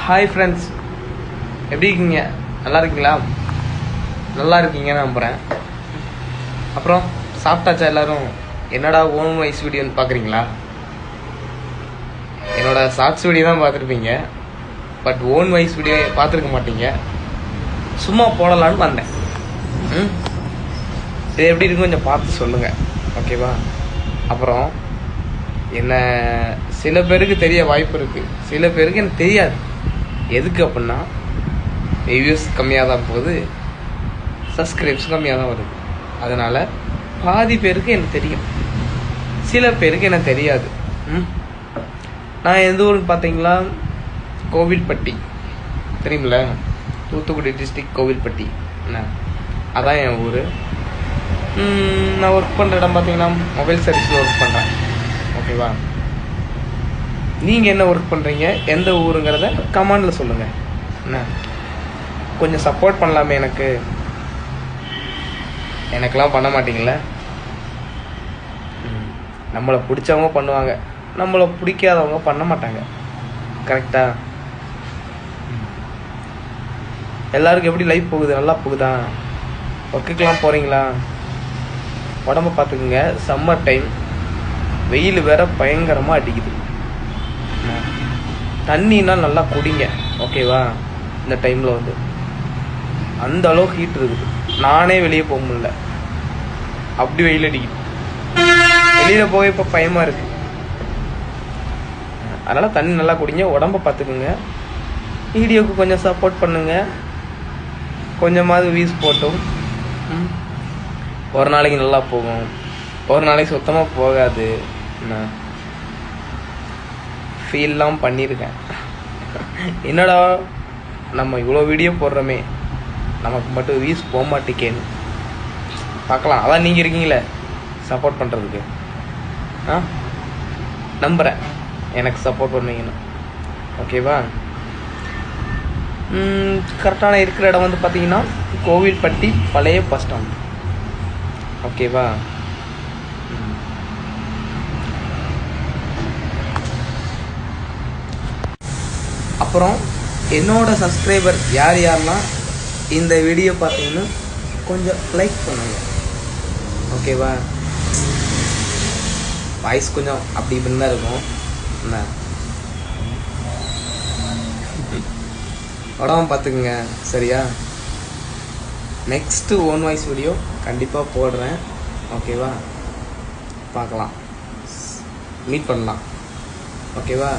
Hi friends, எப்படி இருக்கீங்க? நல்லா இருக்கீங்களா? நல்லா இருக்கீங்கன்னு நம்புகிறேன். அப்புறம் சாப்பிட்டாச்சா எல்லோரும்? என்னடா ஓன் வாய்ஸ் வீடியோன்னு பார்க்குறீங்களா? என்னோட ஷார்ட்ஸ் வீடியோ தான் பார்த்துருப்பீங்க, பட் ஓன் வாய்ஸ் வீடியோ பார்த்துருக்க மாட்டீங்க. சும்மா போடலான்னு வந்தேன். இது எப்படி இருக்கும் கொஞ்சம் பார்த்து சொல்லுங்கள், ஓகேவா? அப்புறம் என்ன சில பேருக்கு தெரிய வாய்ப்பு இருக்குது, சில பேருக்கு எனக்கு தெரியாது. எதுக்கு அப்படின்னா வியூஸ் கம்மியாக தான் போகுது, சப்ஸ்கிரைப்ஸ் கம்மியாக தான் வருது. அதனால் பாதி பேருக்கு எனக்கு தெரியும், சில பேருக்கு எனக்கு தெரியாது. நான் எந்த ஊருக்கு பார்த்தீங்களா? கோவில்பட்டி தெரியுமில்ல, தூத்துக்குடி டிஸ்ட்ரிக்ட் கோவில்பட்டி. என்ன அதான் என் ஊர். நான் ஒர்க் பண்ணுற இடம் பார்த்தீங்கன்னா மொபைல் சர்வீஸில் ஒர்க் பண்ணுறேன், ஓகேவா? நீங்கள் என்ன ஒர்க் பண்ணுறீங்க, எந்த ஊருங்கிறத கமெண்டில் சொல்லுங்கள். என்ன கொஞ்சம் சப்போர்ட் பண்ணலாமே எனக்கெல்லாம் பண்ண மாட்டீங்கள? நம்மளை பிடிச்சவங்க பண்ணுவாங்க, நம்மளை பிடிக்காதவங்க பண்ண மாட்டாங்க, கரெக்டாக? எல்லாருக்கும் எப்படி லைஃப் போகுது? நல்லா போகுதா? ஒர்க்குக்கெலாம் போகிறீங்களா? உடம்ப பார்த்துக்குங்க. சம்மர் டைம், வெயில் வேற பயங்கரமாக அடிக்குது. தண்ணின்னா நல்லா குடிங்க, ஓகேவா? இந்த டைமில் வந்து அந்த அளவுக்கு ஹீட் இருக்குது. நானே வெளியே போக முடியல, அப்படி வெயில் அடிக்குது. வெளியில் போக இப்போ பயமாக இருக்குது. அதனால் தண்ணி நல்லா குடிங்க, உடம்ப பார்த்துக்குங்க. வீடியோவுக்கு கொஞ்சம் சப்போர்ட் பண்ணுங்க, கொஞ்சமாவது வியூஸ் போட்டும். ஒரு நாளைக்கு நல்லா போகும், ஒரு நாளைக்கு சுத்தமாக போகாது. நான் ஃபீல்லாம் பண்ணியிருக்கேன். என்னடா நம்ம இவ்வளோ வீடியோ போடுறோமே, நமக்கு மட்டும் வியூஸ் போக மாட்டேக்கேன்னு பார்க்கலாம். அதான் நீங்கள் இருக்கீங்களே சப்போர்ட் பண்ணுறதுக்கு. நம்புகிறேன் எனக்கு சப்போர்ட் பண்ணுவீங்கன்னு, ஓகேவா? கரெக்டான இருக்கிற இடம் வந்து பார்த்தீங்கன்னா கோவில்பட்டி பழைய பஸ் ஸ்டாண்ட், ஓகேவா? அப்புறம் என்னோட சப்ஸ்கிரைபர் யார் யாரெல்லாம் இந்த வீடியோ பார்த்தீங்கன்னா கொஞ்சம் லைக் பண்ணுங்க, ஓகேவா? வாய்ஸ் கொஞ்சம் அப்படி இப்படின்னு தான் இருக்கும். என்ன உடம்பு பார்த்துக்குங்க, சரியா? நெக்ஸ்ட்டு ஓன் வாய்ஸ் வீடியோ கண்டிப்பாக போடுறேன், ஓகேவா? பார்க்கலாம், மீட் பண்ணலாம், ஓகேவா?